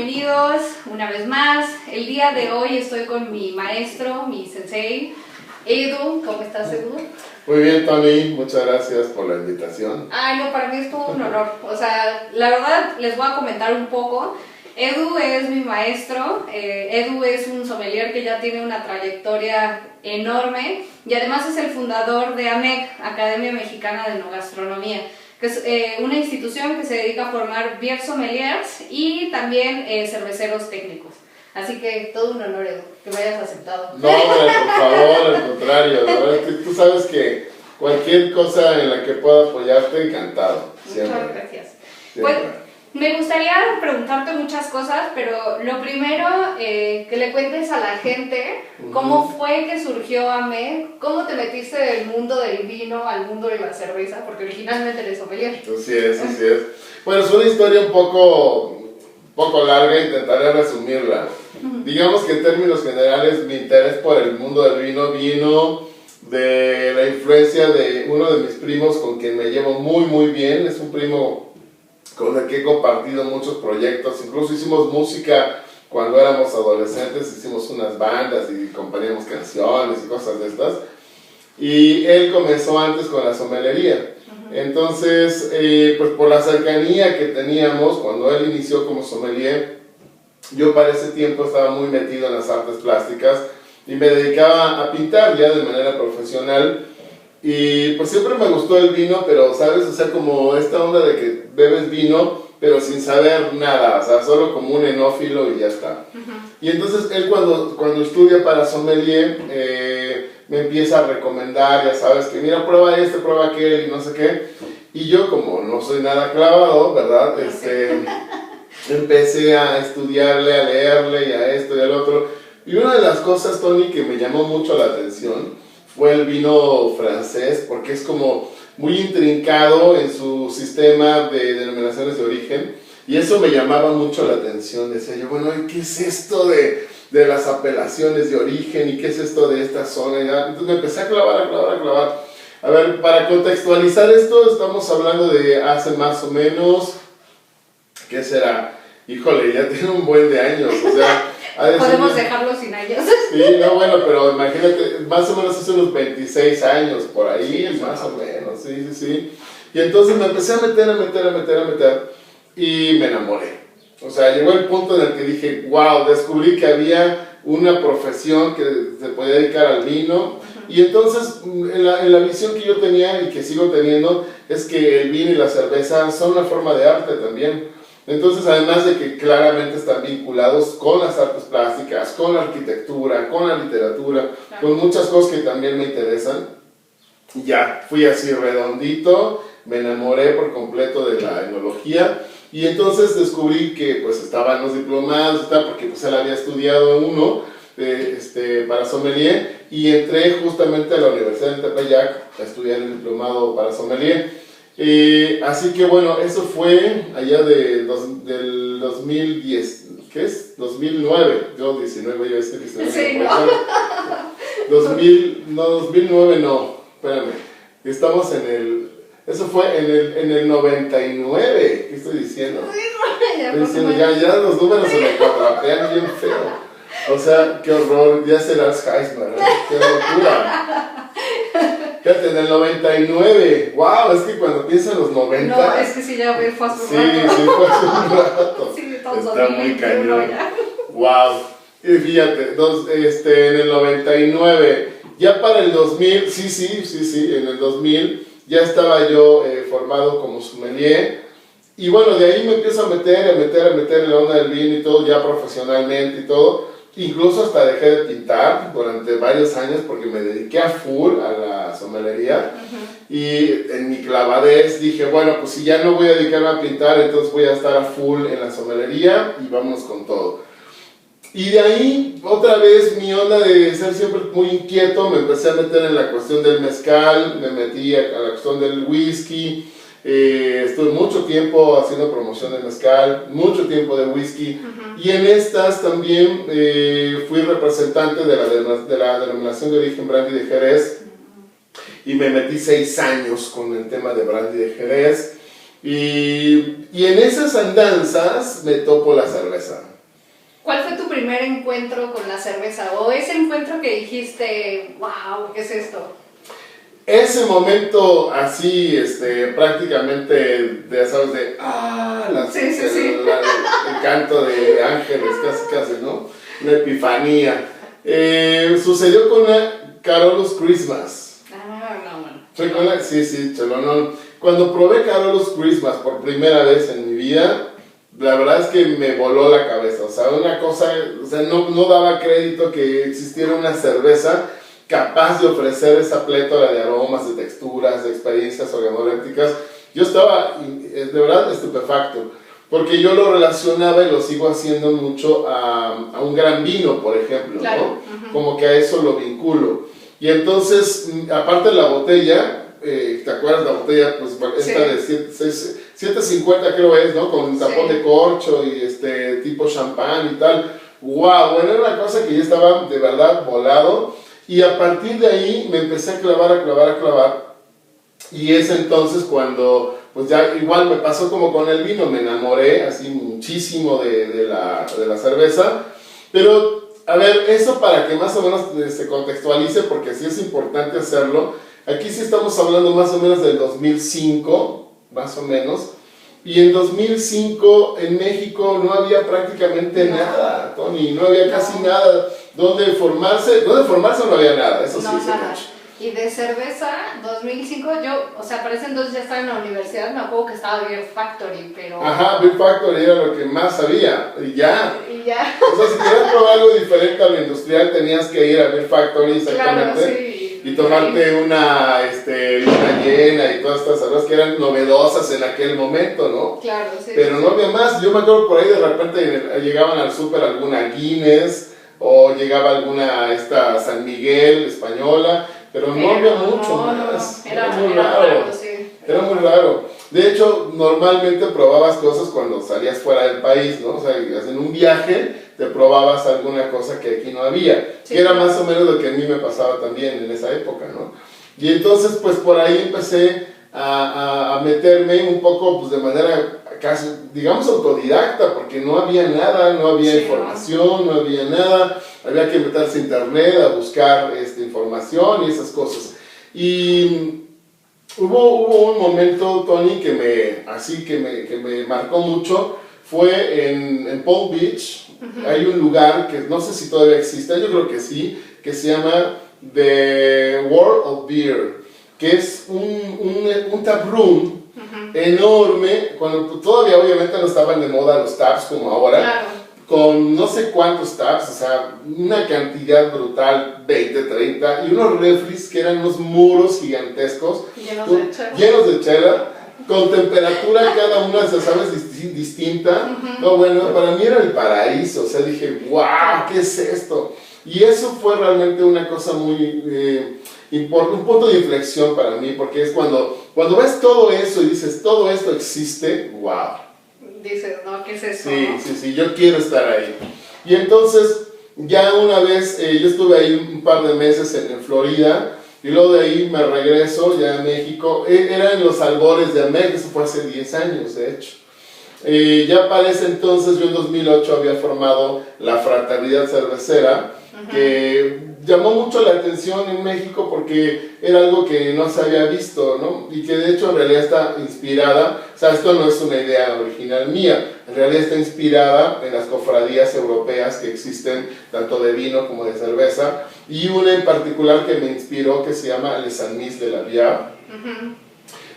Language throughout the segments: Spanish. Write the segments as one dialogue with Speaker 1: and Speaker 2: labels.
Speaker 1: bienvenidos una vez más. El día de hoy estoy con mi maestro, mi sensei, Edu. ¿Cómo estás, Edu?
Speaker 2: Muy bien, Tony, muchas gracias por la invitación.
Speaker 1: Ay, no, para mí es todo un honor. O sea, la verdad, les voy a comentar un poco. Edu es mi maestro. Edu es un sommelier que ya tiene una trayectoria enorme y además es el fundador de AMEC, Academia Mexicana de Enogastronomía, que es una institución que se dedica a formar beer sommeliers y también cerveceros técnicos. Así que todo un honor, Edu, que me hayas aceptado.
Speaker 2: No, hombre, por favor, al contrario. La verdad es que tú sabes que cualquier cosa en la que pueda apoyarte, encantado. Siempre.
Speaker 1: Muchas gracias.
Speaker 2: Siempre.
Speaker 1: Pues, me gustaría preguntarte muchas cosas, pero lo primero, que le cuentes a la gente cómo fue que surgió AMEC, cómo te metiste del mundo del vino al mundo de la cerveza, porque originalmente eres sommelier.
Speaker 2: Así es, así es. Bueno, es una historia un poco larga, intentaré resumirla. Digamos que en términos generales mi interés por el mundo del vino vino de la influencia de uno de mis primos con quien me llevo muy bien. Es un primo con el que he compartido muchos proyectos, incluso hicimos música cuando éramos adolescentes, hicimos unas bandas y componíamos canciones y cosas de estas. Y él comenzó antes con la sommelería. Entonces, pues por la cercanía que teníamos, cuando él inició como sommelier, yo para ese tiempo estaba muy metido en las artes plásticas y me dedicaba a pintar ya de manera profesional. Y pues siempre me gustó el vino, pero sabes, o sea, como esta onda de que bebes vino, pero sin saber nada, o sea, solo como un enófilo y ya está. Y entonces él cuando estudia para sommelier, me empieza a recomendar, ya sabes, que mira, prueba este, prueba aquel y no sé qué. Y yo como no soy nada clavado, ¿verdad? Empecé a estudiarle, a leerle y a esto y al otro. Y una de las cosas, Tony, que me llamó mucho la atención fue el vino francés, porque es como muy intrincado en su sistema de denominaciones de origen, y eso me llamaba mucho la atención. Decía yo, bueno, ¿qué es esto de las apelaciones de origen? ¿Y qué es esto de esta zona? Entonces me empecé a clavar. A ver, para contextualizar esto, estamos hablando de hace más o menos, ¿qué será? Híjole, ya tiene un buen de años, o sea...
Speaker 1: Podemos dejarlo sin años.
Speaker 2: Sí, no, bueno, pero imagínate, más o menos hace unos 26 años, por ahí, sí, más o menos, sí. Y entonces me empecé a meter, y me enamoré. O sea, llegó el punto en el que dije, wow, descubrí que había una profesión que se podía dedicar al vino. Y entonces, en la visión que yo tenía y que sigo teniendo, es que el vino y la cerveza son una forma de arte también. Entonces, además de que claramente están vinculados con las artes plásticas, con la arquitectura, con la literatura, con muchas cosas que también me interesan, ya fui así redondito, me enamoré por completo de la enología, y entonces descubrí que pues estaban los diplomados y tal, porque pues él había estudiado uno para sommelier, y entré justamente a la Universidad de Tepeyac a estudiar el diplomado para sommelier. Así que bueno, eso fue allá del 2010, ¿qué es? 2009, yo 19, yo decía 19.
Speaker 1: Sí, ¿no?
Speaker 2: 2009 no, espérame, estamos eso fue en el 99, ¿qué estoy diciendo? Ya los números se me cuatrapean bien feo. O sea, qué horror, ya será Alzheimer, qué locura. Fíjate, en el 99, wow, es que cuando pienso en los 90...
Speaker 1: No, es que sí, ya fue hace un rato.
Speaker 2: Sí, fue hace un rato.
Speaker 1: Sí, todo
Speaker 2: está muy cañón.
Speaker 1: Ya.
Speaker 2: Wow, y fíjate, en el 99, ya para el 2000, sí, en el 2000, ya estaba yo formado como sommelier. Y bueno, de ahí me empiezo a meter en la onda del vino y todo, ya profesionalmente y todo. Incluso hasta dejé de pintar durante varios años porque me dediqué a full a la sommelería. Y en mi clavadez dije, bueno, pues si ya no voy a dedicarme a pintar, entonces voy a estar a full en la sommelería y vámonos con todo. Y de ahí, otra vez, mi onda de ser siempre muy inquieto, me empecé a meter en la cuestión del mezcal, me metí a la cuestión del whisky. Estuve mucho tiempo haciendo promoción de mezcal, mucho tiempo de whisky, y en estas también fui representante de la denominación de origen brandy de Jerez, y me metí 6 años con el tema de brandy de Jerez, y en esas andanzas me topo la cerveza.
Speaker 1: ¿Cuál fue tu primer encuentro con la cerveza? O ese encuentro que dijiste, wow, ¿qué es esto?
Speaker 2: Ese momento así, prácticamente, ya sabes, el canto de ángeles, casi, ¿no? Una epifanía. Sucedió con la Carolus Christmas.
Speaker 1: No, bueno.
Speaker 2: ¿Recuerdas? Sí, cholonón. Cuando probé Carolus Christmas por primera vez en mi vida, la verdad es que me voló la cabeza. O sea, una cosa, no daba crédito que existiera una cerveza capaz de ofrecer esa plétora de aromas, de texturas, de experiencias organolépticas. Yo estaba, de verdad, estupefacto, porque yo lo relacionaba y lo sigo haciendo mucho a un gran vino, por ejemplo,
Speaker 1: claro.
Speaker 2: ¿no? Uh-huh. Como que a eso lo vinculo. Y entonces, aparte de la botella, ¿te acuerdas la botella? Pues esta de 750 creo es, ¿no? Con tapón de corcho y tipo champán y tal. ¡Wow! Bueno, era una cosa que yo estaba de verdad volado. Y a partir de ahí me empecé a clavar. Y es entonces cuando, pues ya igual me pasó como con el vino, me enamoré así muchísimo de la cerveza. Pero, a ver, eso para que más o menos se contextualice, porque sí es importante hacerlo. Aquí sí estamos hablando más o menos del 2005, más o menos. Y en 2005 en México no había prácticamente nada, Tony, no había casi nada. ¿Dónde formarse no había nada, eso sí.
Speaker 1: No, nada. Y de cerveza, 2005, o sea, para ese entonces ya estaba en la universidad, me acuerdo que estaba Beer Factory, pero...
Speaker 2: Ajá, Beer Factory era lo que más sabía, y ya. O sea, si querías probar algo diferente a lo industrial, tenías que ir a Beer Factory, exactamente.
Speaker 1: Claro, sí.
Speaker 2: Y tomarte una llena y todas estas cervezas que eran novedosas en aquel momento, ¿no?
Speaker 1: Claro, sí.
Speaker 2: Pero no había más. Yo me acuerdo por ahí de repente llegaban al súper alguna Guinness, o llegaba alguna San Miguel española, pero no había mucho más.
Speaker 1: Era muy raro, sí.
Speaker 2: Era muy raro. De hecho, normalmente probabas cosas cuando salías fuera del país, ¿no? O sea, en un viaje te probabas alguna cosa que aquí no había. Sí. Que era más o menos lo que a mí me pasaba también en esa época, ¿no? Y entonces, pues por ahí empecé a meterme un poco, pues de manera casi, digamos, autodidacta, porque no había nada, no había información, no había nada. Había que meterse a internet a buscar información y esas cosas. Y hubo un momento, Tony, que me marcó mucho. Fue en Palm Beach. Uh-huh. Hay un lugar que no sé si todavía existe, yo creo que sí, que se llama The World of Beer, que es un tap room enorme, cuando todavía obviamente no estaban de moda los taps como ahora. Claro. Con no sé cuántos taps, o sea, una cantidad brutal, 20, 30, y unos refris que eran unos muros gigantescos, llenos de chela, con temperatura cada una, ¿sabes?, distinta. Uh-huh. No, bueno, para mí era el paraíso, o sea, dije, wow, ¿qué es esto? Y eso fue realmente una cosa muy importante, un punto de inflexión para mí, porque es cuando ves todo eso y dices, todo esto existe, wow.
Speaker 1: Dices, no, ¿qué es eso?
Speaker 2: Sí, yo quiero estar ahí. Y entonces, ya una vez, yo estuve ahí un par de meses en Florida, y luego de ahí me regreso ya a México. Era en los albores de AMEC, eso fue hace 10 años, de hecho. Ya para ese entonces, yo en 2008 había formado la Fraternidad Cervecera, uh-huh, que llamó mucho la atención en México porque era algo que no se había visto, ¿no? Y que de hecho en realidad está inspirada, o sea, esto no es una idea original mía, en realidad está inspirada en las cofradías europeas que existen, tanto de vino como de cerveza, y una en particular que me inspiró que se llama Les Amis de la Bière, uh-huh,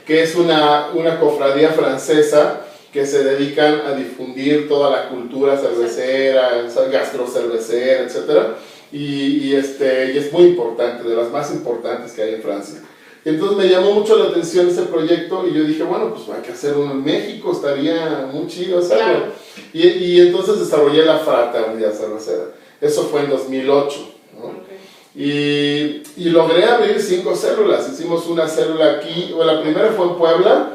Speaker 2: que es una cofradía francesa que se dedican a difundir toda la cultura cervecera, gastrocervecera, etc. Y es muy importante, de las más importantes que hay en Francia. Entonces me llamó mucho la atención ese proyecto y yo dije, bueno, pues hay que hacer uno en México, estaría muy chido hacerlo. Claro. Y entonces desarrollé la Fraternidad Cervecera. Eso fue en 2008, ¿no? Okay. Y logré abrir 5 células. Hicimos una célula aquí, bueno, la primera fue en Puebla,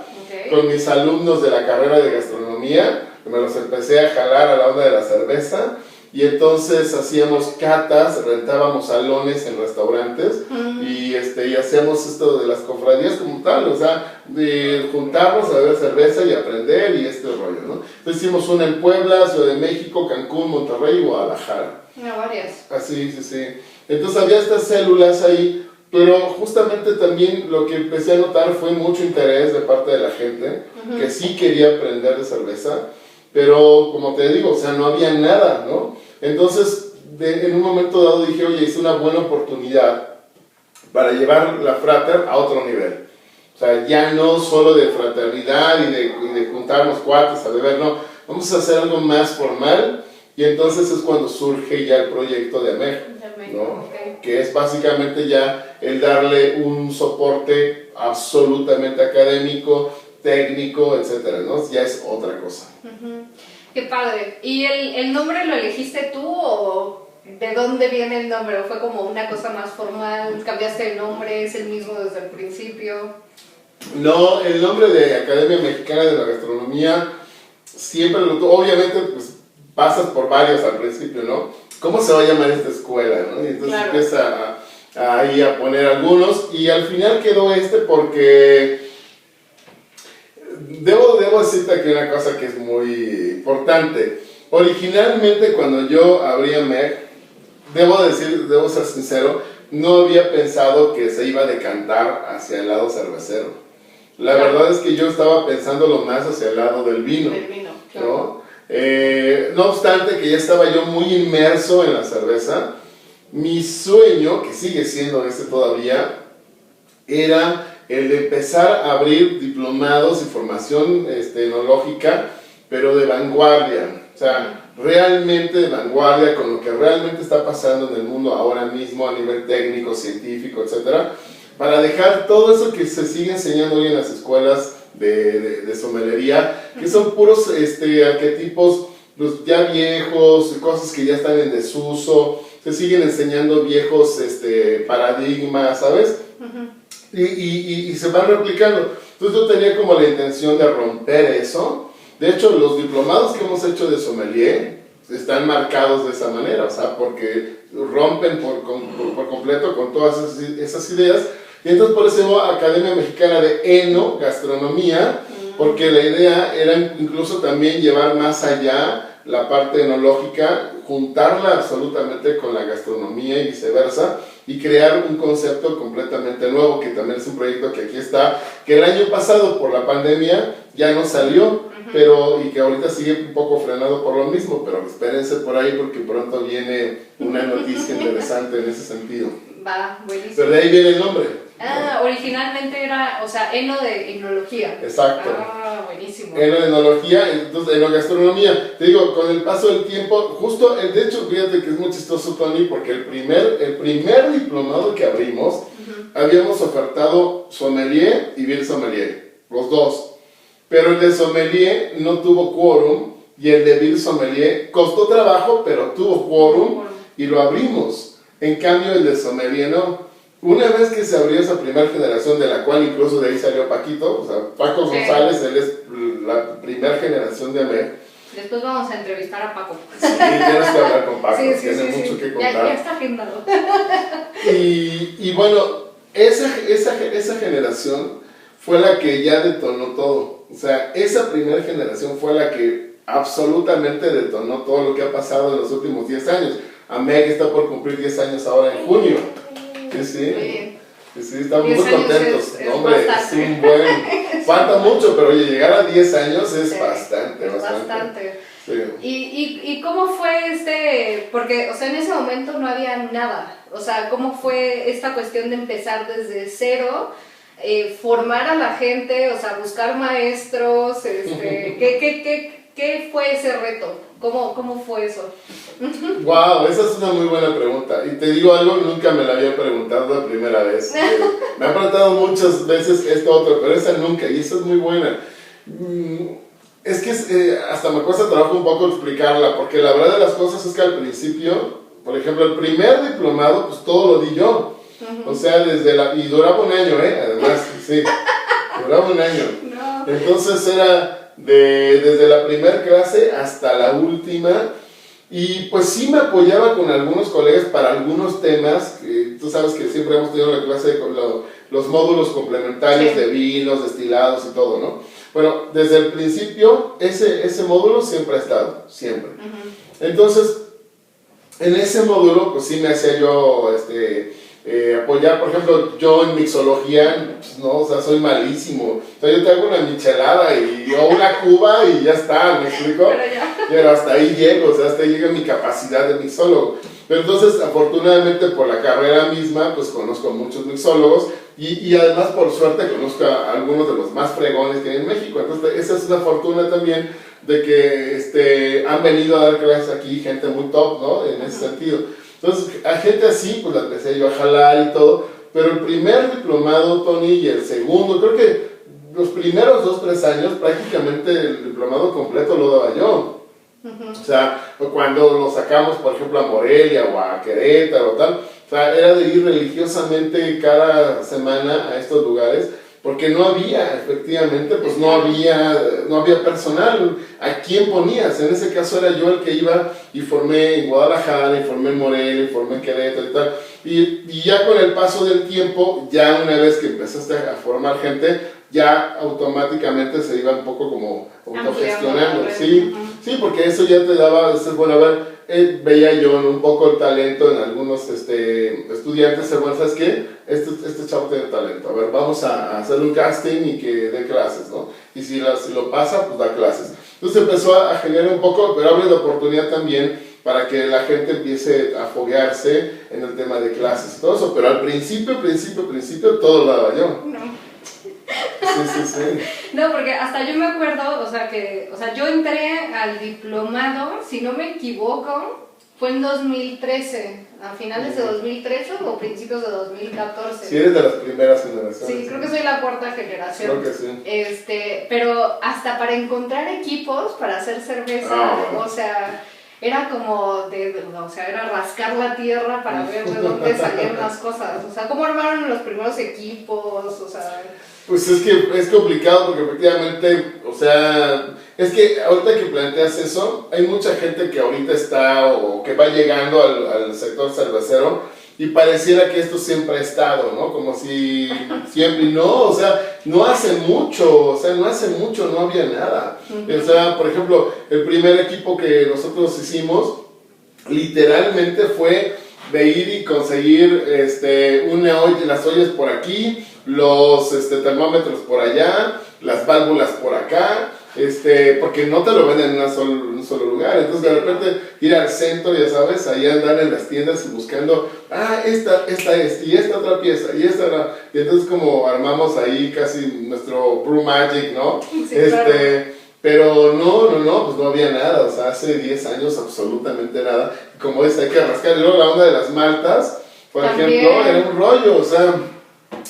Speaker 2: con mis alumnos de la carrera de gastronomía, que me los empecé a jalar a la onda de la cerveza, y entonces hacíamos catas, rentábamos salones en restaurantes, y y hacemos esto de las cofradías como tal, o sea, de juntarnos a beber cerveza y aprender y este rollo, ¿no? Entonces hicimos una en Puebla, Ciudad de México, Cancún, Monterrey y Guadalajara.
Speaker 1: Varias.
Speaker 2: Así, sí. Entonces había estas células ahí, pero justamente también lo que empecé a notar fue mucho interés de parte de la gente, que sí quería aprender de cerveza, pero como te digo, o sea, no había nada, ¿no? Entonces, en un momento dado dije, oye, es una buena oportunidad para llevar la Frater a otro nivel. O sea, ya no solo de fraternidad y de juntarnos cuates a beber, no, vamos a hacer algo más formal, y entonces es cuando surge ya el proyecto de AMEG, ¿no? Okay. Que es básicamente ya el darle un soporte absolutamente académico, técnico, etcétera, ¿no? Ya es otra cosa.
Speaker 1: Qué padre. ¿Y el nombre lo elegiste tú o de dónde viene el nombre? ¿O fue como una cosa más formal? ¿Cambiaste el nombre? ¿Es el mismo desde el principio?
Speaker 2: No, el nombre de Academia Mexicana de la Gastronomía siempre lo tuvo. Obviamente, pues pasas por varios al principio, ¿no? ¿Cómo se va a llamar esta escuela? ¿No? Y entonces empieza ahí a poner algunos, y al final quedó porque debo decirte aquí una cosa que es muy importante. Originalmente, cuando yo abrí AMEG, debo ser sincero, no había pensado que se iba a decantar hacia el lado cervecero. La verdad es que yo estaba pensándolo más hacia el lado del vino. Claro. ¿No? No obstante que ya estaba yo muy inmerso en la cerveza, mi sueño, que sigue siendo ese todavía, era el de empezar a abrir diplomados y formación enológica, pero de vanguardia, o sea, realmente de vanguardia, con lo que realmente está pasando en el mundo ahora mismo a nivel técnico, científico, etcétera, para dejar todo eso que se sigue enseñando hoy en las escuelas de somelería, que son puros arquetipos pues, ya viejos, cosas que ya están en desuso, se siguen enseñando viejos paradigmas, ¿sabes? Y se van replicando. Entonces yo tenía como la intención de romper eso. De hecho, los diplomados que hemos hecho de sommelier están marcados de esa manera, o sea, porque rompen por completo con todas esas ideas. Y entonces por eso se llama Academia Mexicana de Enogastronomía, porque la idea era incluso también llevar más allá la parte enológica, juntarla absolutamente con la gastronomía y viceversa, y crear un concepto completamente nuevo, que también es un proyecto que aquí está, que el año pasado por la pandemia ya no salió, y que ahorita sigue un poco frenado por lo mismo, pero espérense por ahí porque pronto viene una noticia interesante en ese sentido.
Speaker 1: Va, buenísimo.
Speaker 2: Pero de ahí viene el nombre.
Speaker 1: Originalmente era, o sea, eno de enología.
Speaker 2: Exacto.
Speaker 1: Buenísimo.
Speaker 2: Eno de enología, entonces enogastronomía. Te digo, con el paso del tiempo, justo, de hecho, fíjate que es muy chistoso, Tony, porque el primer diplomado que abrimos, habíamos ofertado sommelier y beer sommelier, los dos. Pero el de sommelier no tuvo quórum y el de beer sommelier costó trabajo, pero tuvo quórum y lo abrimos. En cambio, el de sommelier no. Una vez que se abrió esa primera generación, de la cual incluso de ahí salió Paquito, o sea, Paco González, él es la primera generación de AMEG.
Speaker 1: Después vamos a entrevistar a Paco.
Speaker 2: Sí, tienes que hablar con Paco, tiene mucho que contar.
Speaker 1: Ya está agendado.
Speaker 2: Y bueno, esa generación fue la que ya detonó todo. O sea, esa primera generación fue la que absolutamente detonó todo lo que ha pasado en los últimos 10 años. AMEG está por cumplir 10 años ahora en junio. Sí, estamos muy contentos.
Speaker 1: Es
Speaker 2: hombre, es un buen... Falta mucho, pero oye, llegar a 10 años es bastante. Sí.
Speaker 1: ¿Y cómo fue porque, o sea, en ese momento no había nada, o sea, cómo fue esta cuestión de empezar desde cero, formar a la gente, o sea, buscar maestros, ¿qué fue ese reto? ¿Cómo fue eso?
Speaker 2: Wow, esa es una muy buena pregunta. Y te digo algo, nunca me la había preguntado la primera vez. Me han preguntado muchas veces esto otro, pero esa nunca, y esa es muy buena. Es que hasta me cuesta trabajo un poco explicarla, porque la verdad de las cosas es que al principio, por ejemplo, el primer diplomado, pues todo lo di yo. O sea, y duraba un año, además, sí, duraba un año.
Speaker 1: No.
Speaker 2: Entonces era desde la primera clase hasta la última. Y pues sí me apoyaba con algunos colegas para algunos temas. Tú sabes que siempre hemos tenido la clase con los módulos complementarios de vinos, destilados y todo, ¿no? Bueno, desde el principio ese módulo siempre ha estado, siempre. Entonces, en ese módulo, pues sí me hacía yo apoyar, por ejemplo, yo en mixología, pues no, o sea, soy malísimo. O sea, yo te hago una michelada o una cuba y ya está, ¿me explico? Pero hasta ahí llego, o sea, hasta ahí llega mi capacidad de mixólogo. Pero entonces, afortunadamente, por la carrera misma, pues conozco a muchos mixólogos y además, por suerte, conozco a algunos de los más fregones que hay en México. Entonces, esa es una fortuna también de que han venido a dar clases aquí gente muy top, ¿no? En ese sentido. Entonces, a gente así, pues la empecé yo a jalar y todo, pero el primer diplomado, Tony, y el segundo, creo que los primeros 2, 3 años, prácticamente el diplomado completo lo daba yo. O sea, cuando lo sacamos, por ejemplo, a Morelia o a Querétaro o tal, o sea, era de ir religiosamente cada semana a estos lugares, porque no había, efectivamente, pues no había personal. ¿A quién ponías? En ese caso era yo el que iba y formé en Guadalajara, y formé en Morelia, y formé en Querétaro y tal. Y ya con el paso del tiempo, ya una vez que empezaste a formar gente, ya automáticamente se iba un poco como autogestionando. Sí, porque eso ya te daba, bueno, a ver, veía yo un poco el talento en algunos estudiantes, bueno, ¿sabes qué? Este chavo tiene talento, a ver, vamos a hacer un casting y que dé clases, ¿no? Y si lo pasa, pues da clases. Entonces empezó a generar un poco, pero abre la oportunidad también para que la gente empiece a foguearse en el tema de clases y todo eso, pero al principio, todo lo daba yo. Sí.
Speaker 1: No, porque hasta yo me acuerdo, o sea, yo entré al diplomado, si no me equivoco, fue en 2013, a finales de 2013 o principios de 2014.
Speaker 2: Sí, eres de las primeras generaciones.
Speaker 1: Sí, creo que soy la cuarta generación.
Speaker 2: Creo que sí.
Speaker 1: Pero hasta para encontrar equipos para hacer cerveza, o sea, era como era rascar la tierra para ver de dónde salían las cosas. O sea, cómo armaron los primeros equipos, o sea...
Speaker 2: Pues es que es complicado porque efectivamente, o sea, es que ahorita que planteas eso, hay mucha gente que ahorita está o que va llegando al sector cervecero y pareciera que esto siempre ha estado, ¿no? Como si siempre, no, o sea, no hace mucho, no había nada. O sea, por ejemplo, el primer equipo que nosotros hicimos, literalmente fue de ir y conseguir las ollas por aquí, los termómetros por allá, las válvulas por acá, porque no te lo venden en un solo lugar. Entonces de repente ir al centro, ya sabes, ahí andar en las tiendas y buscando, esta es, y esta otra pieza, y esta otra. Y entonces como armamos ahí casi nuestro Brew Magic, ¿no?
Speaker 1: Sí, claro.
Speaker 2: Pero pues no había nada, o sea, hace 10 años absolutamente nada. Como dice, hay que rascar. Y luego la onda de las maltas, por ejemplo, era un rollo, o sea,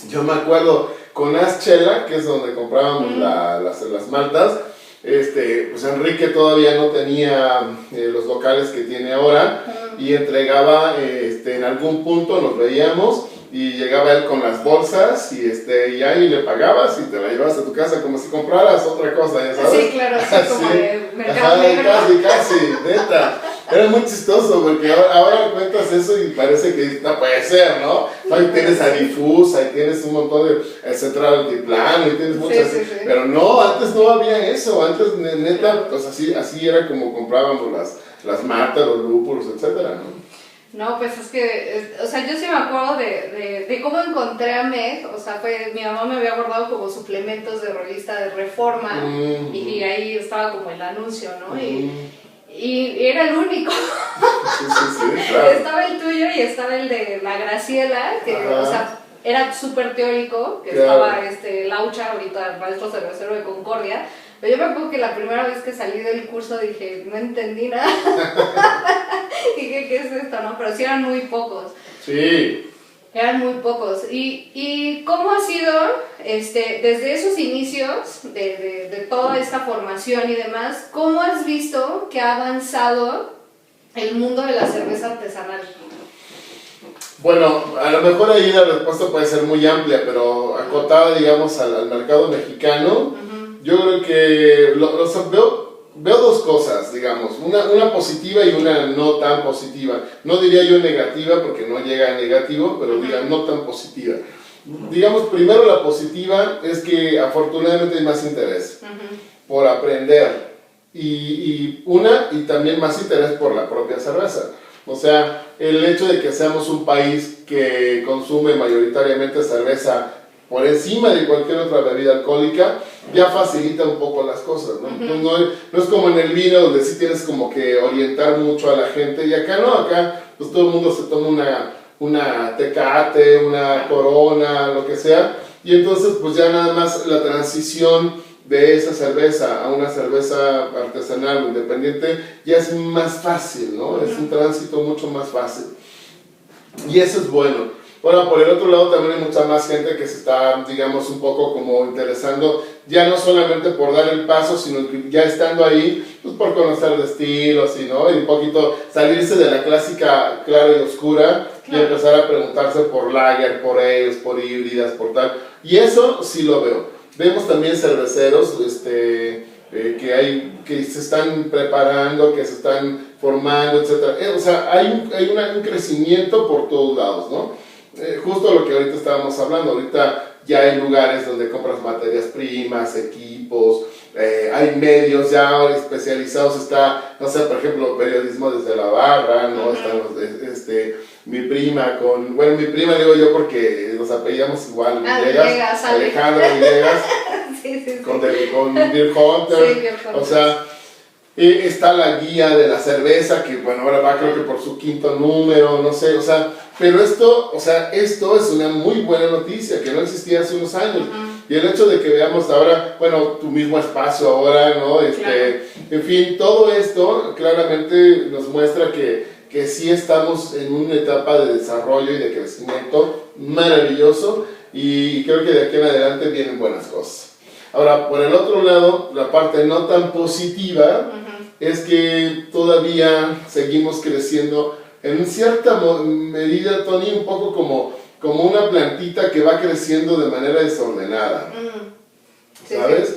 Speaker 2: yo me acuerdo con Aschela, que es donde comprábamos las maltas, pues Enrique todavía no tenía los locales que tiene ahora y entregaba, en algún punto nos veíamos y llegaba él con las bolsas y ahí le pagabas y te la llevabas a tu casa como si compraras otra cosa, ¿ya sabes?
Speaker 1: Sí, claro, así como de mercado negro.
Speaker 2: Casi, neta. Era muy chistoso porque ahora cuentas eso y parece que no puede ser, ¿no? Ahí tienes a Difus, ahí tienes un montón de Central Altiplano, y tienes muchas. Sí. Pero no, antes no había eso, antes neta, pues así era como comprábamos las maltas, los lúpulos, etcétera, ¿no?
Speaker 1: No, pues es que, o sea, yo sí me acuerdo de cómo encontré a Meg, o sea, mi mamá me había guardado como suplementos de revista de Reforma y ahí estaba como el anuncio, ¿no? Y era el único.
Speaker 2: Sí, claro.
Speaker 1: Estaba el tuyo y estaba el de la Graciela, que, o sea, era súper teórico, que estaba Laucha, ahorita maestro cervecero de Concordia. Pero yo me acuerdo que la primera vez que salí del curso dije, no entendí nada. Dije, ¿qué es esto, no? Pero sí eran muy pocos.
Speaker 2: Sí.
Speaker 1: Eran muy pocos. ¿Y cómo ha sido, desde esos inicios de toda esta formación y demás, cómo has visto que ha avanzado el mundo de la cerveza artesanal?
Speaker 2: Bueno, a lo mejor ahí la respuesta puede ser muy amplia, pero acotada, digamos, al mercado mexicano, yo creo que veo dos cosas, digamos, una positiva y una no tan positiva. No diría yo negativa porque no llega a negativo, pero diga no tan positiva. Digamos, primero la positiva es que afortunadamente hay más interés por aprender y también más interés por la propia cerveza. O sea, el hecho de que seamos un país que consume mayoritariamente cerveza por encima de cualquier otra bebida alcohólica, ya facilita un poco las cosas, ¿no? No es como en el vino, donde sí tienes como que orientar mucho a la gente, y acá no, acá pues todo el mundo se toma una Tecate, una Corona, lo que sea, y entonces pues ya nada más la transición de esa cerveza a una cerveza artesanal o independiente ya es más fácil, ¿no? Es un tránsito mucho más fácil, y eso es bueno. Ahora, por el otro lado también hay mucha más gente que se está, digamos, un poco como interesando, ya no solamente por dar el paso, sino que ya estando ahí, pues por conocer de estilos, ¿no? Y un poquito salirse de la clásica clara y oscura, y empezar a preguntarse por lager, por ales, por híbridas, por tal. Y eso sí lo veo. Vemos también cerveceros, que se están preparando, que se están formando, etc. O sea, hay un crecimiento por todos lados, ¿no? Justo lo que ahorita estábamos hablando, ahorita ya hay lugares donde compras materias primas, equipos, hay medios ya especializados, está, no sé, por ejemplo, periodismo desde la barra, ¿no? Están mi prima mi prima digo yo porque nos apellidamos igual, Villegas, Alejandra Villegas, sí. Con Beer Hunter, sí, o sea, está la guía de la cerveza, que bueno, ahora va creo que por su 5º número, no sé, o sea, pero esto es una muy buena noticia, que no existía hace unos años, y el hecho de que veamos ahora, bueno, tu mismo espacio ahora, ¿no? En fin, todo esto claramente nos muestra que sí estamos en una etapa de desarrollo y de crecimiento maravilloso, y creo que de aquí en adelante vienen buenas cosas. Ahora, por el otro lado, la parte no tan positiva es que todavía seguimos creciendo en cierta medida, Tony, un poco como una plantita que va creciendo de manera desordenada, ¿sabes? Sí.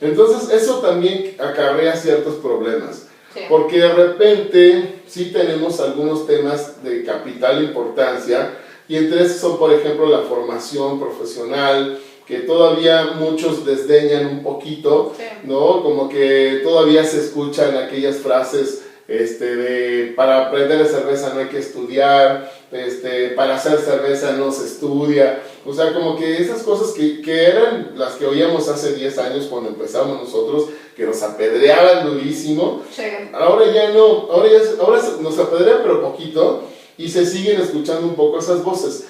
Speaker 2: Entonces, eso también acarrea ciertos problemas, porque de repente sí tenemos algunos temas de capital importancia, y entre esos son, por ejemplo, la formación profesional, que todavía muchos desdeñan un poquito, ¿no? Como que todavía se escuchan aquellas frases de para aprender cerveza no hay que estudiar, para hacer cerveza no se estudia, o sea, como que esas cosas que eran las que oíamos hace 10 años cuando empezamos nosotros, que nos apedreaban durísimo, ahora ya no, ahora nos apedrean pero poquito, y se siguen escuchando un poco esas voces.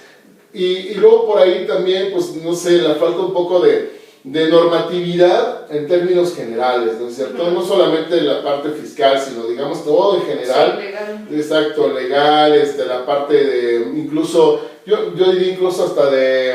Speaker 2: Y luego por ahí también, pues no sé, la falta un poco de normatividad en términos generales, ¿no es cierto? No solamente la parte fiscal, sino digamos todo en general. Sí, legal. Exacto, legal, la parte de, incluso, yo diría incluso hasta de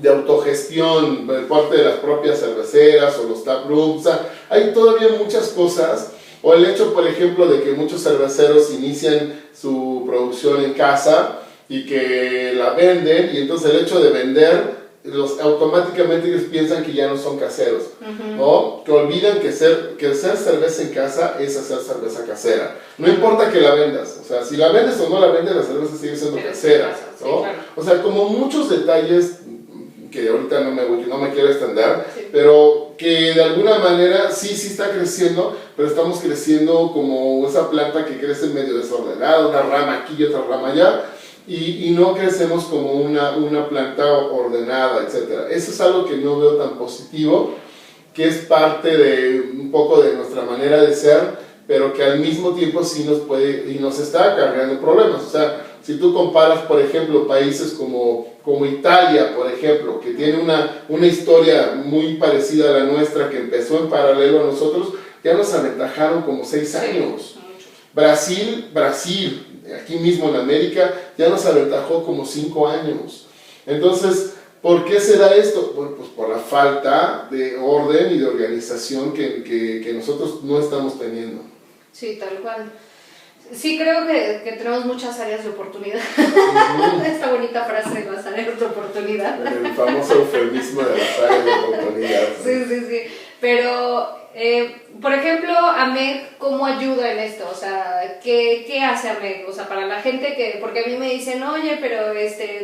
Speaker 2: autogestión, de parte de las propias cerveceras o los tap rooms, o sea, hay todavía muchas cosas, o el hecho, por ejemplo, de que muchos cerveceros inician su producción en casa, y que la venden, y entonces el hecho de vender, automáticamente ellos piensan que ya no son caseros, ¿no? Que olvidan que hacer cerveza en casa es hacer cerveza casera. No importa que la vendas, o sea, si la vendes o no la vendes, la cerveza sigue siendo casera, ¿no? Sí, claro. O sea, como muchos detalles que ahorita no me quiero extender, pero que de alguna manera sí está creciendo, pero estamos creciendo como esa planta que crece medio desordenada, una rama aquí y otra rama allá, y no crecemos como una planta ordenada, etc. Eso es algo que no veo tan positivo, que es parte de un poco de nuestra manera de ser, pero que al mismo tiempo sí nos está acarreando problemas. O sea, si tú comparas, por ejemplo, países como Italia, por ejemplo, que tiene una historia muy parecida a la nuestra, que empezó en paralelo a nosotros, ya nos aventajaron como 6 años. Brasil, aquí mismo en América, ya nos aventajó como 5 años. Entonces, ¿por qué se da esto? Bueno, pues por la falta de orden y de organización que nosotros no estamos teniendo.
Speaker 1: Sí, tal cual. Sí, creo que tenemos muchas áreas de oportunidad. Esta bonita frase de las áreas de oportunidad.
Speaker 2: El famoso eufemismo de las áreas de oportunidad.
Speaker 1: Sí. Pero por ejemplo, AMEC, ¿cómo ayuda en esto? O sea, ¿qué hace AMEC? O sea, para la gente que, porque a mí me dicen, oye, pero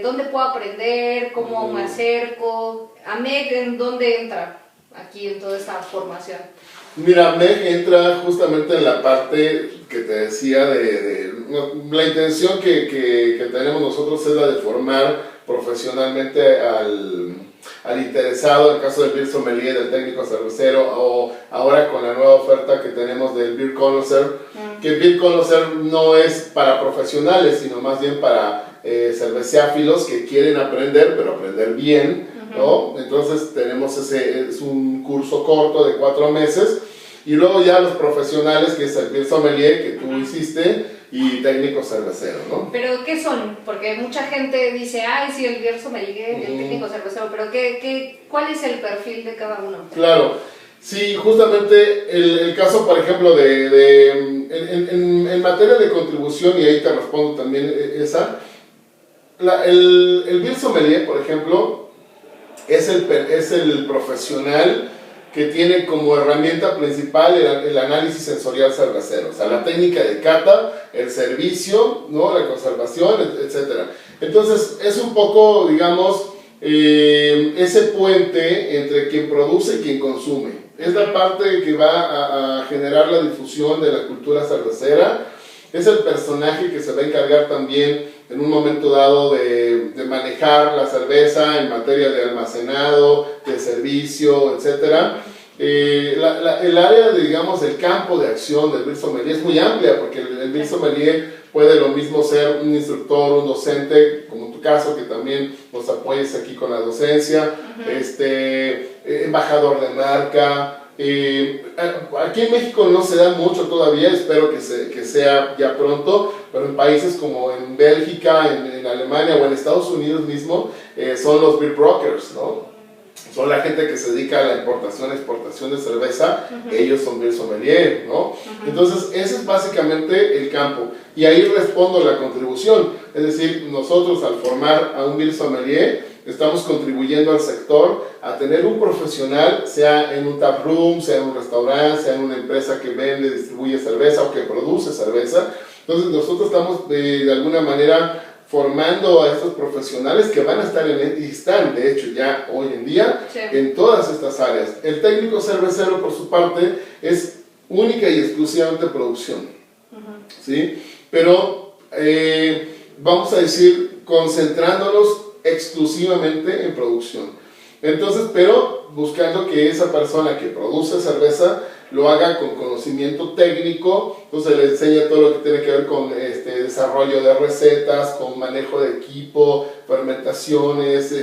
Speaker 1: ¿dónde puedo aprender? ¿Cómo me acerco? ¿AMEC en dónde entra aquí en toda esta formación?
Speaker 2: Mira, AMEC entra justamente en la parte que te decía la intención que tenemos nosotros es la de formar profesionalmente al interesado, en el caso del Beer Sommelier, del técnico cervecero, o ahora con la nueva oferta que tenemos del Beer Connoisseur, que Beer Connoisseur no es para profesionales, sino más bien para cerveceáfilos que quieren aprender, pero aprender bien, ¿no? Entonces tenemos es un curso corto de 4 meses, y luego ya los profesionales, que es el Beer Sommelier que tú hiciste, y técnico cervecero, ¿no?
Speaker 1: ¿Pero qué son? Porque mucha gente dice, ay, sí, el Beer Sommelier, el técnico cervecero, pero ¿cuál es el perfil de cada uno?
Speaker 2: Claro, sí, justamente el caso, por ejemplo, en materia de contribución, y ahí te respondo también esa, el Beer Sommelier, por ejemplo, es el profesional que tiene como herramienta principal el análisis sensorial cervecero, o sea, la técnica de cata, el servicio, ¿no? La conservación, etc. Entonces, es un poco, digamos, ese puente entre quien produce y quien consume. Es la parte que va a generar la difusión de la cultura cervecera. Es el personaje que se va a encargar también en un momento dado de manejar la cerveza en materia de almacenado, de servicio, etc. El área, digamos, el campo de acción del Beer Sommelier es muy amplia, porque el Beer Sommelier puede lo mismo ser un instructor, un docente, como en tu caso, que también nos apoyes aquí con la docencia, embajador de marca. Aquí en México no se da mucho todavía, espero que sea ya pronto, pero en países como en Bélgica, en Alemania o en Estados Unidos mismo, son los beer brokers, ¿no? Son la gente que se dedica a la importación, exportación de cerveza, ellos son beer sommelier, ¿no? Entonces, ese es básicamente el campo, y ahí respondo la contribución, es decir, nosotros al formar a un beer sommelier, estamos contribuyendo al sector a tener un profesional, sea en un tap room, sea en un restaurante, sea en una empresa que vende, distribuye cerveza o que produce cerveza. Entonces nosotros estamos de alguna manera formando a estos profesionales que van a estar y están de hecho ya hoy en día en todas estas áreas. El técnico cervecero por su parte es única y exclusivamente producción, ¿sí? Pero vamos a decir concentrándonos exclusivamente en producción. Entonces, pero buscando que esa persona que produce cerveza lo haga con conocimiento técnico, entonces le enseña todo lo que tiene que ver con desarrollo de recetas, con manejo de equipo, fermentaciones,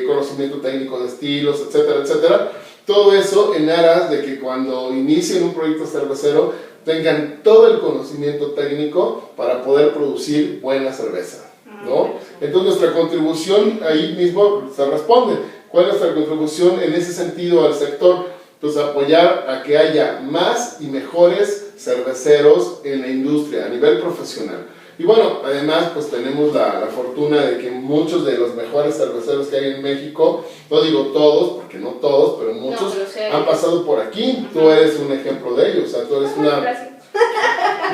Speaker 2: conocimiento técnico de estilos, etcétera, etcétera. Todo eso en aras de que cuando inicien un proyecto cervecero tengan todo el conocimiento técnico para poder producir buena cerveza, ¿no? Entonces nuestra contribución ahí mismo se responde. ¿Cuál es nuestra contribución en ese sentido al sector? Pues apoyar a que haya más y mejores cerveceros en la industria a nivel profesional. Y bueno, además pues tenemos la fortuna de que muchos de los mejores cerveceros que hay en México, no digo todos, porque no todos, pero muchos han pasado por aquí. Tú eres un ejemplo de ellos, o sea, tú eres una...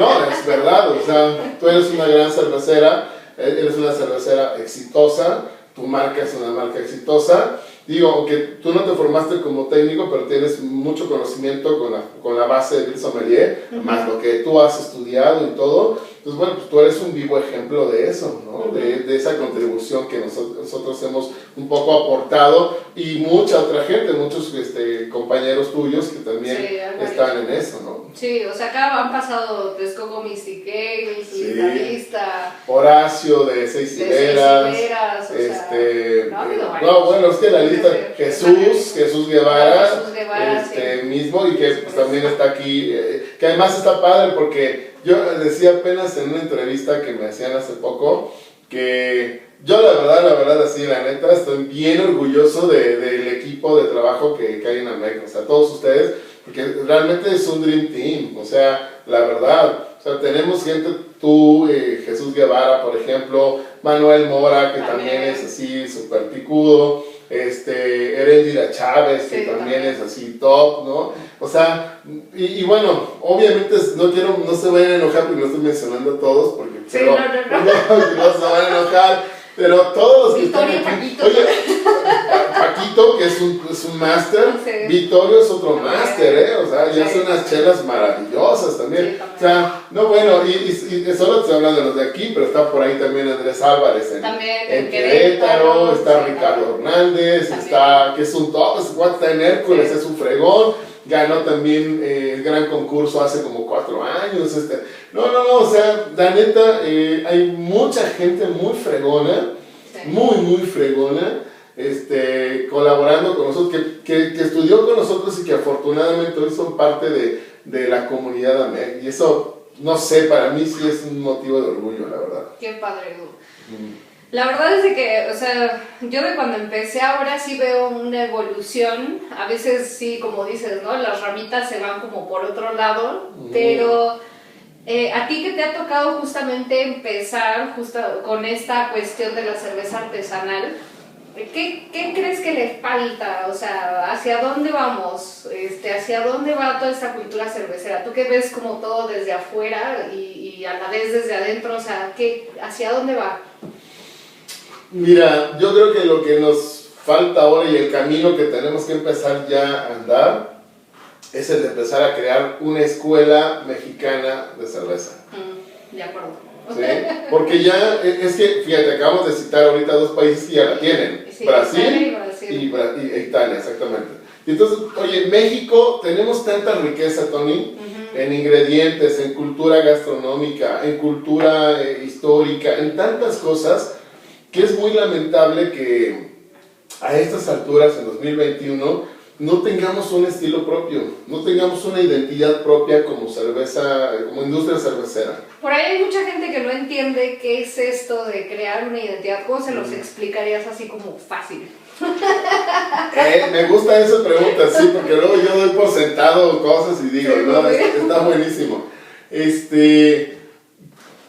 Speaker 2: No, es verdad, o sea, tú eres una gran cervecera, eres una cervecera exitosa, tu marca es una marca exitosa. Digo, aunque tú no te formaste como técnico, pero tienes mucho conocimiento con la base de Beer Sommelier, más lo que tú has estudiado y todo. Entonces, bueno, pues tú eres un vivo ejemplo de eso, ¿no? De esa contribución que nosotros hemos un poco aportado, y mucha otra gente, muchos compañeros tuyos que también están en eso, ¿no?
Speaker 1: Sí, o sea, acá han pasado Texcoco Mystic Ale, Solidarista,
Speaker 2: Horacio de Seis Hileras, bueno, es que la lista, Jesús Guevara, mismo, y que pues también está aquí, que además está padre porque yo decía apenas en una entrevista que me hacían hace poco, que yo la verdad, así, la neta, estoy bien orgulloso del equipo de trabajo que hay en AMEC, o sea, todos ustedes, porque realmente es un dream team, o sea, la verdad, o sea, tenemos gente, tú, Jesús Guevara, por ejemplo, Manuel Mora, que también es así, súper picudo, Erendira Chávez, que también es así top, ¿no? O sea, y bueno, obviamente no se vayan a enojar porque no estoy mencionando a todos, porque
Speaker 1: sí, no
Speaker 2: se van a enojar, pero todos los que están aquí,
Speaker 1: Paquito.
Speaker 2: oye, Paquito, que es un máster, sí. Vittorio es otro máster, o sea, ya son unas chelas maravillosas también.
Speaker 1: Sí, también.
Speaker 2: O sea, no, bueno, y solo estoy hablando de los de aquí, pero está por ahí también Andrés Álvarez en Querétaro, está Ricardo Hernández, está, que es un top, está en Hércules, es un fregón, ganó también el gran concurso hace como 4 años, no, o sea, la neta, hay mucha gente muy fregona, muy fregona, colaborando con nosotros, que estudió con nosotros y que afortunadamente hoy son parte de la comunidad AMEC, y eso, no sé, para mí sí es un motivo de orgullo, la verdad.
Speaker 1: Qué padre, Edu. La verdad es de que, o sea, yo de cuando empecé ahora sí veo una evolución, a veces sí, como dices, ¿no? Las ramitas se van como por otro lado, pero a ti que te ha tocado justamente empezar justo con esta cuestión de la cerveza artesanal, ¿qué crees que le falta? O sea, ¿hacia dónde vamos? ¿Hacia dónde va toda esta cultura cervecera? Tú que ves como todo desde afuera y a la vez desde adentro, o sea, ¿hacia dónde va?
Speaker 2: Mira, yo creo que lo que nos falta ahora y el camino que tenemos que empezar ya a andar es el de empezar a crear una escuela mexicana de cerveza.
Speaker 1: De acuerdo.
Speaker 2: ¿Sí? Porque ya, es que, fíjate, acabamos de citar ahorita 2 países que ya la tienen,
Speaker 1: sí,
Speaker 2: Brasil y Italia, exactamente. Y entonces, oye, México, tenemos tanta riqueza, Tony, en ingredientes, en cultura gastronómica, en cultura histórica, en tantas cosas, que es muy lamentable que a estas alturas, en 2021, no tengamos un estilo propio, no tengamos una identidad propia como cerveza, como industria cervecera.
Speaker 1: Por ahí hay mucha gente que no entiende qué es esto de crear una identidad. ¿Cómo se los explicarías así como fácil?
Speaker 2: Me gusta esa pregunta, sí, porque luego yo doy por sentado cosas y digo, no, está buenísimo.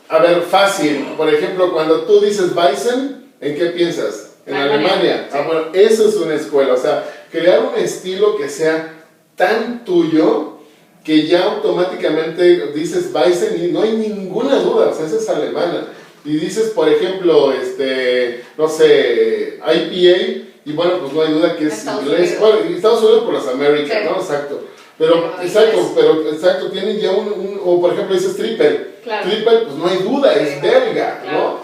Speaker 2: A ver, fácil. Por ejemplo, cuando tú dices Weizen, ¿en qué piensas? En Alemania.
Speaker 1: Sí.
Speaker 2: Bueno, eso es una escuela. O sea, crear un estilo que sea tan tuyo que ya automáticamente dices Weizen y no hay ninguna duda. O sea, esa es alemana. Y dices, por ejemplo, no sé, IPA, y bueno, pues no hay duda que es inglés. Bueno, Estados Unidos por las Américas, ¿no? Exacto. Pero exacto, tienen ya o por ejemplo dices triple, pues no hay duda, es belga, ¿no?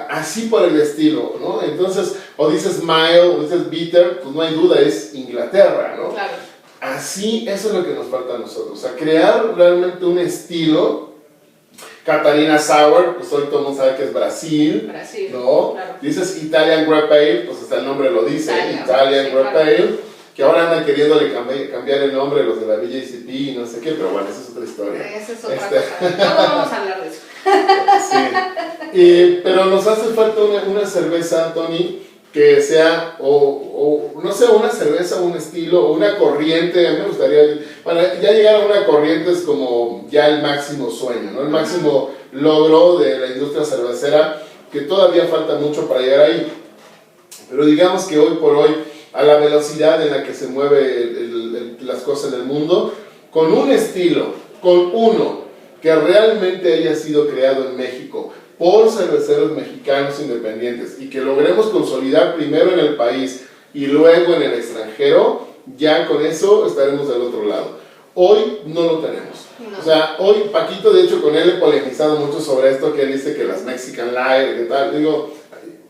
Speaker 2: Así por el estilo, ¿no? Entonces, o dices mild, o dices bitter, pues no hay duda, es Inglaterra, ¿no?
Speaker 1: Claro.
Speaker 2: Así, eso es lo que nos falta a nosotros, o sea, crear realmente un estilo. Catarina Sour, pues hoy todo el mundo sabe que es Brasil, ¿no? Claro. Dices Italian Grape Ale, pues hasta el nombre lo dice, Italian Grape Ale, que ahora andan queriéndole cambiar el nombre los de la VJCP y no sé qué, pero bueno, esa es otra historia.
Speaker 1: Esa es otra cosa, no vamos a hablar de eso.
Speaker 2: Sí, pero nos hace falta una cerveza, Tony, que sea, o no sé, una cerveza, un estilo, o una corriente. A mí me gustaría, para ya llegar a una corriente es como ya el máximo sueño, ¿no? El máximo logro de la industria cervecera, que todavía falta mucho para llegar ahí. Pero digamos que hoy por hoy, a la velocidad en la que se mueven las cosas en el mundo, con un estilo, con uno, que realmente haya sido creado en México, por cerveceros mexicanos independientes y que logremos consolidar primero en el país y luego en el extranjero, ya con eso estaremos del otro lado. Hoy no lo tenemos. No. O sea, hoy Paquito, de hecho, con él he polemizado mucho sobre esto, que él dice que las Mexican Lager, ¿qué tal? Digo,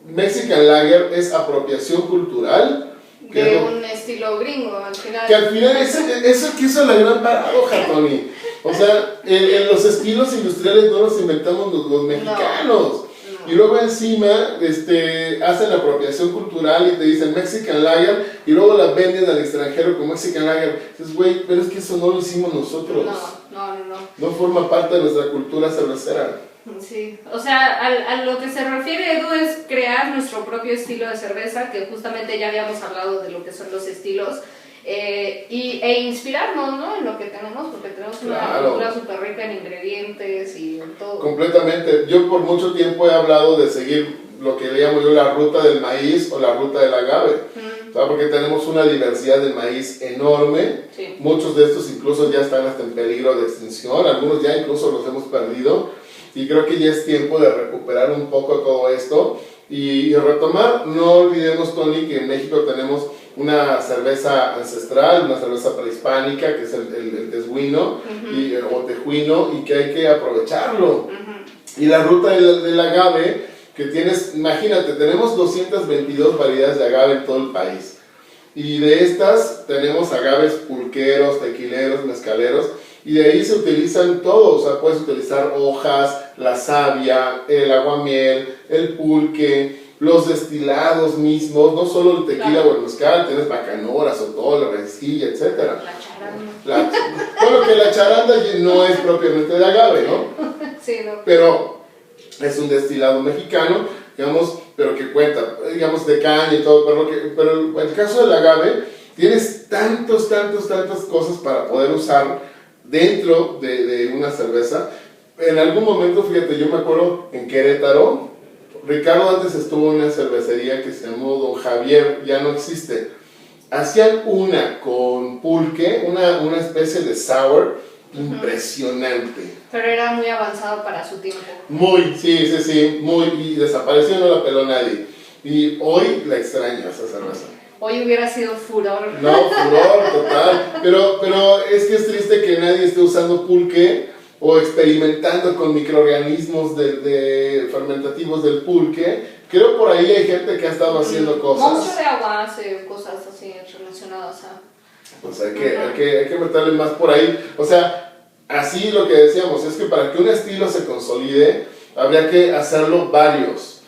Speaker 2: Mexican Lager es apropiación cultural.
Speaker 1: De un estilo gringo, al final.
Speaker 2: Que al final, eso que hizo la gran paradoja, Tony. O sea, en los estilos industriales no los inventamos los mexicanos. No. Y luego encima hacen la apropiación cultural y te dicen Mexican Lager y luego la venden al extranjero como Mexican Lager. Dices, güey, pero es que eso no lo hicimos nosotros.
Speaker 1: No.
Speaker 2: No forma parte de nuestra cultura cervecera.
Speaker 1: Sí, o sea, a lo que se refiere Edu es crear nuestro propio estilo de cerveza, que justamente ya habíamos hablado de lo que son los estilos. E inspirarnos, ¿no? En lo que tenemos, porque tenemos una cultura súper rica en ingredientes y en todo.
Speaker 2: Completamente. Yo por mucho tiempo he hablado de seguir lo que le llamo yo la ruta del maíz o la ruta del agave. ¿sabes? Porque tenemos una diversidad de maíz enorme,
Speaker 1: Sí.
Speaker 2: muchos de estos incluso ya están hasta en peligro de extinción, algunos ya incluso los hemos perdido, y creo que ya es tiempo de recuperar un poco todo esto y retomar. No olvidemos, Tony, que en México tenemos una cerveza ancestral, una cerveza prehispánica, que es el tejuino, o tejuino, y que hay que aprovecharlo. Y la ruta del agave, que tienes, imagínate, tenemos 222 variedades de agave en todo el país. Y de estas tenemos agaves pulqueros, tequileros, mezcaleros, y de ahí se utilizan todos. O sea, puedes utilizar hojas, la savia, el aguamiel, el pulque, los destilados mismos, no solo el tequila o el mezcal, tienes bacanora, sotol, raicilla, etc.
Speaker 1: La charanda.
Speaker 2: Bueno, que la charanda no es propiamente de agave, ¿no?
Speaker 1: Sí, no.
Speaker 2: Pero es un destilado mexicano, digamos, pero que cuenta, digamos, de caña y todo, pero en el caso del agave, tienes tantas cosas para poder usar dentro de una cerveza. En algún momento, fíjate, yo me acuerdo en Querétaro, Ricardo antes estuvo en una cervecería que se llamó Don Javier, ya no existe. Hacían una con pulque, una especie de sour, impresionante.
Speaker 1: Pero era muy avanzado para su tiempo.
Speaker 2: Muy, sí, muy, y desapareció, no la peló nadie. Y hoy la extraño esa cerveza.
Speaker 1: Hoy hubiera sido furor.
Speaker 2: No, furor total. Pero es que es triste que nadie esté usando pulque o experimentando con microorganismos de fermentativos del pulque. Creo por ahí hay gente que ha estado haciendo cosas.
Speaker 1: Monstruo de agua hace cosas así relacionadas a...
Speaker 2: Pues hay que meterle más por ahí. O sea, así lo que decíamos es que para que un estilo se consolide, habría que hacerlo varios.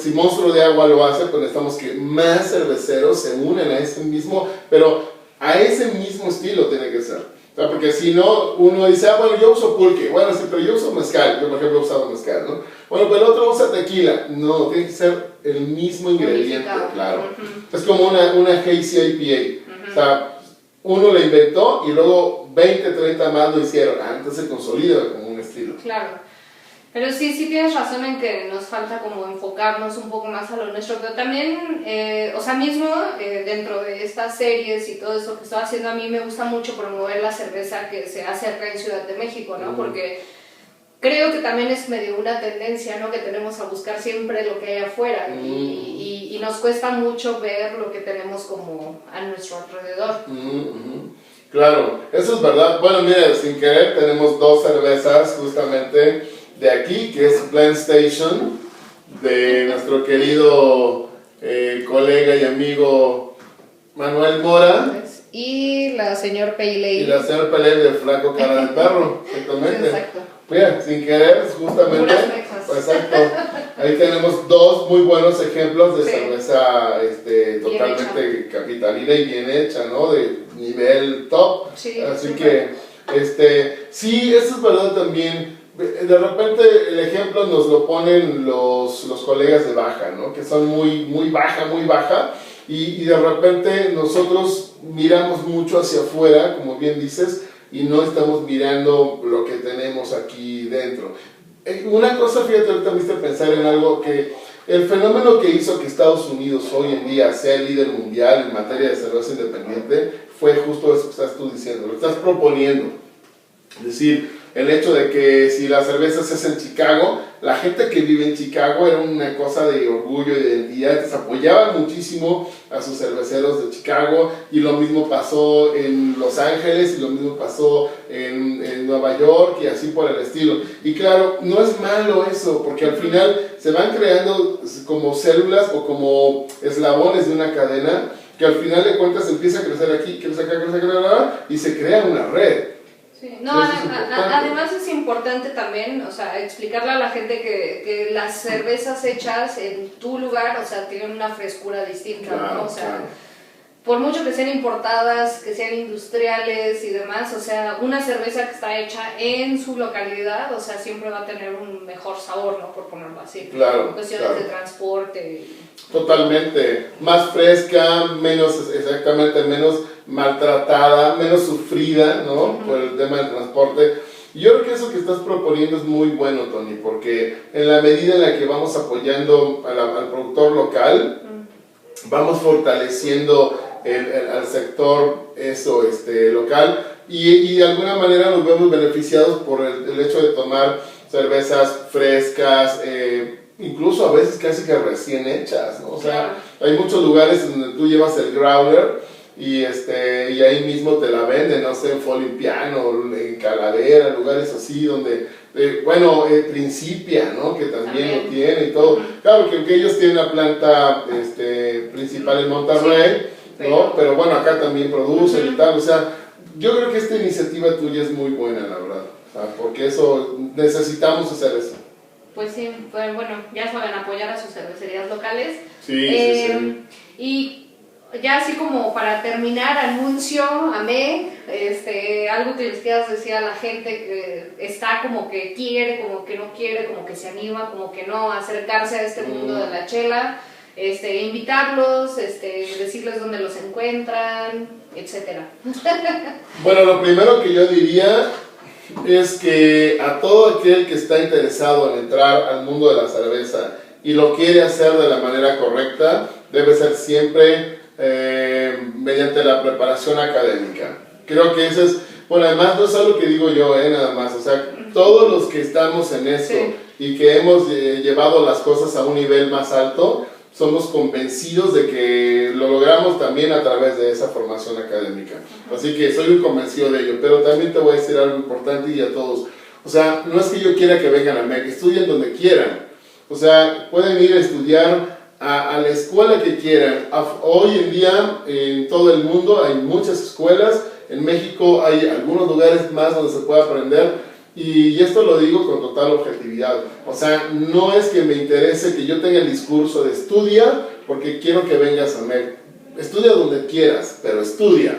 Speaker 2: Si Monstruo de Agua lo hace, pues necesitamos que más cerveceros se unen a ese mismo, pero a ese mismo estilo tiene que ser. Porque si no, uno dice, bueno, yo uso pulque, bueno, sí, pero yo uso mezcal. Yo, por ejemplo, he usado mezcal, ¿no? Bueno, pues el otro usa tequila. No, tiene que ser el mismo ingrediente, claro. Es como una hazy IPA. O sea, uno lo inventó y luego 20, 30 más lo hicieron. Entonces se consolida como un estilo.
Speaker 1: Claro. Pero sí tienes razón en que nos falta como enfocarnos un poco más a lo nuestro, pero también, o sea, mismo dentro de estas series y todo eso que estoy haciendo, a mí me gusta mucho promover la cerveza que se hace acá en Ciudad de México, ¿no? Porque creo que también es medio una tendencia, ¿no? Que tenemos a buscar siempre lo que hay afuera y nos cuesta mucho ver lo que tenemos como a nuestro alrededor.
Speaker 2: Claro, eso es verdad. Bueno, mira, sin querer tenemos dos cervezas justamente de aquí, que es Blend Station, de nuestro querido colega y amigo Manuel Mora.
Speaker 1: Y la señor Pale
Speaker 2: Y la señora Pale de Flaco Cara de Perro, exactamente.
Speaker 1: Exacto.
Speaker 2: Mira, sin querer, justamente. Exacto. Ahí tenemos dos muy buenos ejemplos de cerveza totalmente capitalina y bien hecha, ¿no? De nivel top.
Speaker 1: Sí,
Speaker 2: así que, sí, eso es verdad también. De repente el ejemplo nos lo ponen los colegas de baja, ¿no? Que son muy baja, y de repente nosotros miramos mucho hacia afuera, como bien dices, y no estamos mirando lo que tenemos aquí dentro. Una cosa, fíjate, ahorita me hiciste pensar en algo, que el fenómeno que hizo que Estados Unidos hoy en día sea el líder mundial en materia de cerveza independiente fue justo eso que estás tú diciendo, lo estás proponiendo. Es decir, el hecho de que si la cerveza se hace en Chicago, la gente que vive en Chicago era una cosa de orgullo y de identidad, entonces apoyaban muchísimo a sus cerveceros de Chicago, y lo mismo pasó en Los Ángeles, y lo mismo pasó en Nueva York, y así por el estilo. Y claro, no es malo eso, porque al final se van creando como células o como eslabones de una cadena, que al final de cuentas empieza a crecer aquí, crece acá, y se crea una red.
Speaker 1: Sí. No, además es importante también, o sea, explicarle a la gente que las cervezas hechas en tu lugar, o sea, tienen una frescura distinta,
Speaker 2: claro,
Speaker 1: ¿no? O sea,
Speaker 2: claro.
Speaker 1: Por mucho que sean importadas, que sean industriales y demás, o sea, una cerveza que está hecha en su localidad, o sea, siempre va a tener un mejor sabor, ¿no? Por ponerlo así.
Speaker 2: Claro.
Speaker 1: Cuestiones de transporte.
Speaker 2: Totalmente. Más fresca, menos maltratada, menos sufrida, ¿no? Por el tema del transporte. Y yo creo que eso que estás proponiendo es muy bueno, Tony, porque en la medida en la que vamos apoyando al productor local, vamos fortaleciendo al sector local y de alguna manera nos vemos beneficiados por el hecho de tomar cervezas frescas, incluso a veces casi que recién hechas, ¿no? O sea, hay muchos lugares donde tú llevas el growler y ahí mismo te la venden, no sé, en Folimpiano, en Calavera, lugares así donde, Principia, ¿no? Que también lo tiene y todo. Claro que ellos tienen la planta principal en Monterrey, ¿no? Pero bueno, acá también producen y tal, o sea, yo creo que esta iniciativa tuya es muy buena, la verdad, o sea, porque eso, necesitamos hacer eso.
Speaker 1: Pues sí, pues bueno, ya saben, apoyar a sus cervecerías locales.
Speaker 2: Sí.
Speaker 1: Y ya así como para terminar, anuncio, AMEC, algo que les quieras decir a la gente que está como que quiere, como que no quiere, como que se anima, como que no, acercarse a este mundo de la chela, invitarlos, decirles dónde los encuentran, etcétera.
Speaker 2: Bueno, lo primero que yo diría es que a todo aquel que está interesado en entrar al mundo de la cerveza y lo quiere hacer de la manera correcta, debe ser siempre mediante la preparación académica. Creo que eso es, bueno, además no es algo que digo yo, nada más, o sea, todos los que estamos en esto y que hemos llevado las cosas a un nivel más alto, somos convencidos de que lo logramos también a través de esa formación académica. Así que soy muy convencido de ello, pero también te voy a decir algo importante y a todos. O sea, no es que yo quiera que vengan a MEC, estudien donde quieran. O sea, pueden ir a estudiar a la escuela que quieran. Hoy en día, en todo el mundo, hay muchas escuelas. En México hay algunos lugares más donde se puede aprender. Y esto lo digo con total objetividad. O sea, no es que me interese que yo tenga el discurso de estudia porque quiero que vengas a MEC. Estudia donde quieras, pero estudia.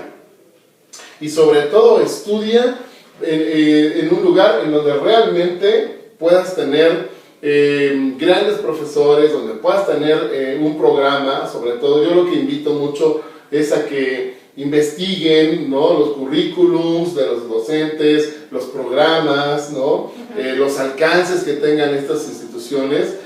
Speaker 2: Y sobre todo estudia en un lugar en donde realmente puedas tener grandes profesores, donde puedas tener un programa. Sobre todo yo lo que invito mucho es a que investiguen, ¿no?, los currículums de los docentes, los programas, ¿no?, los alcances que tengan estas instituciones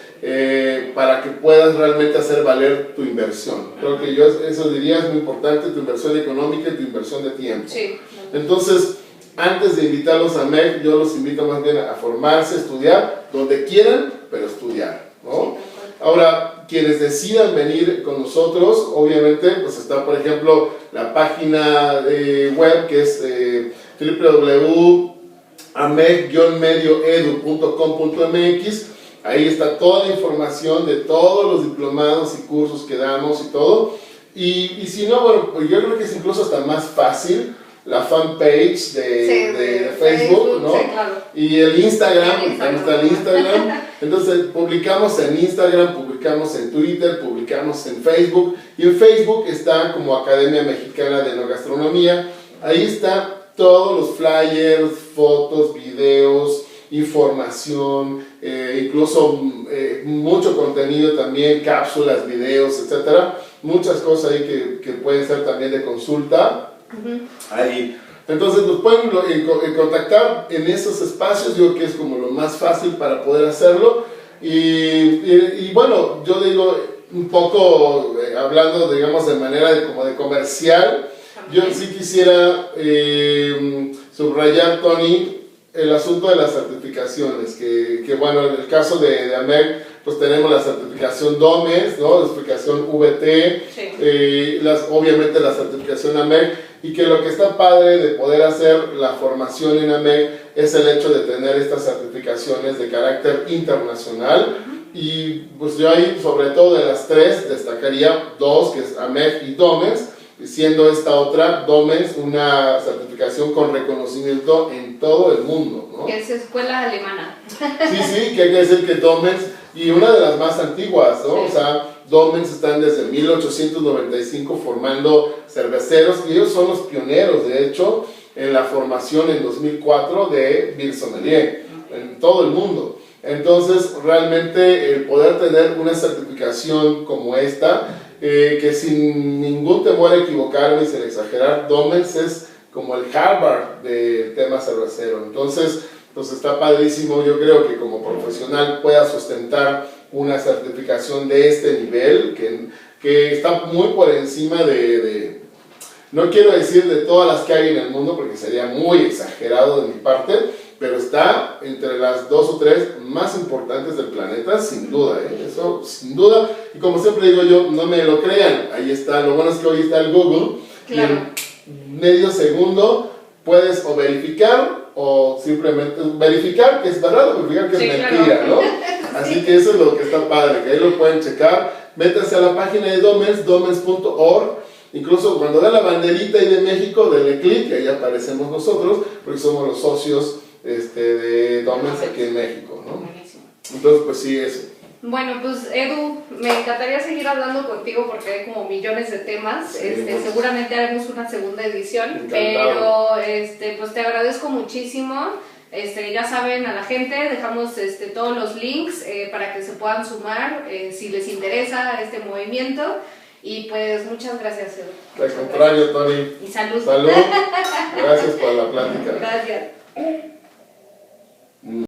Speaker 2: para que puedas realmente hacer valer tu inversión. Creo que yo eso diría es muy importante, tu inversión económica y tu inversión de tiempo.
Speaker 1: Sí.
Speaker 2: Entonces, antes de invitarlos a MEC, yo los invito más bien a formarse, a estudiar, donde quieran, pero estudiar, ¿no? Ahora, quienes decidan venir con nosotros, obviamente, pues está, por ejemplo, la página web que es www.amec-medioedu.com.mx. Ahí está toda la información de todos los diplomados y cursos que damos y todo. Y si no, bueno, pues yo creo que es incluso hasta más fácil la fanpage de Facebook, ¿no?
Speaker 1: Sí, claro.
Speaker 2: Y el Instagram, también está el Instagram. Entonces, publicamos en Instagram, publicamos en Twitter, publicamos en Facebook. Y en Facebook está como Academia Mexicana de Enogastronomía. Ahí está todos los flyers, fotos, videos, información, incluso mucho contenido también, cápsulas, videos, etcétera. Muchas cosas ahí que pueden ser también de consulta. Ahí. Entonces nos pueden contactar en esos espacios. Yo creo que es como lo más fácil para poder hacerlo. Y bueno, yo digo un poco, hablando digamos de manera como de comercial, yo sí quisiera subrayar, Tony, el asunto de las certificaciones, que bueno, en el caso de AMEC, pues tenemos la certificación DOMES, ¿no?, la certificación VT, sí. Obviamente la certificación AMEC, y que lo que está padre de poder hacer la formación en AMEC es el hecho de tener estas certificaciones de carácter internacional. Y pues yo ahí, sobre todo de las tres, destacaría dos, que es AMEC y DOMES, siendo esta otra, DOMES, una certificación con reconocimiento en todo el mundo, ¿no?
Speaker 1: Que es escuela alemana.
Speaker 2: Sí, que hay que decir que DOMES, y una de las más antiguas, ¿no? Sí. O sea, DOMES están desde 1895 formando cerveceros, y ellos son los pioneros, de hecho, en la formación en 2004 de Bill Sommelier, en todo el mundo. Entonces, realmente, el poder tener una certificación como esta, que sin ningún temor a equivocarme y sin exagerar, DOMES es como el Harvard del tema cervecero. Entonces, pues está padrísimo. Yo creo que como profesional pueda sustentar una certificación de este nivel, que está muy por encima no quiero decir de todas las que hay en el mundo porque sería muy exagerado de mi parte, pero está entre las 2 o 3 más importantes del planeta, sin duda, eso sin duda. Y como siempre digo yo, no me lo crean, ahí está, lo bueno es que hoy está el Google,
Speaker 1: claro.
Speaker 2: Y en medio segundo puedes o verificar o simplemente verificar que es verdad o verificar que es mentira, ¿no? Así que eso es lo que está padre, que ahí lo pueden checar. Métanse a la página de Domens, domens.org. Incluso cuando da la banderita ahí de México, denle clic, y ahí aparecemos nosotros, porque somos los socios de Domens aquí en México, ¿no?
Speaker 1: Buenísimo.
Speaker 2: Entonces, pues sí, eso.
Speaker 1: Bueno, pues Edu, me encantaría seguir hablando contigo porque hay como millones de temas.
Speaker 2: Sí,
Speaker 1: seguramente haremos una segunda edición,
Speaker 2: encantado.
Speaker 1: pero pues te agradezco muchísimo. Ya saben, a la gente dejamos todos los links para que se puedan sumar si les interesa este movimiento. Y pues muchas gracias, Edu.
Speaker 2: Al contrario, Tony.
Speaker 1: Y salud.
Speaker 2: Salud. Gracias por la plática.
Speaker 1: Gracias.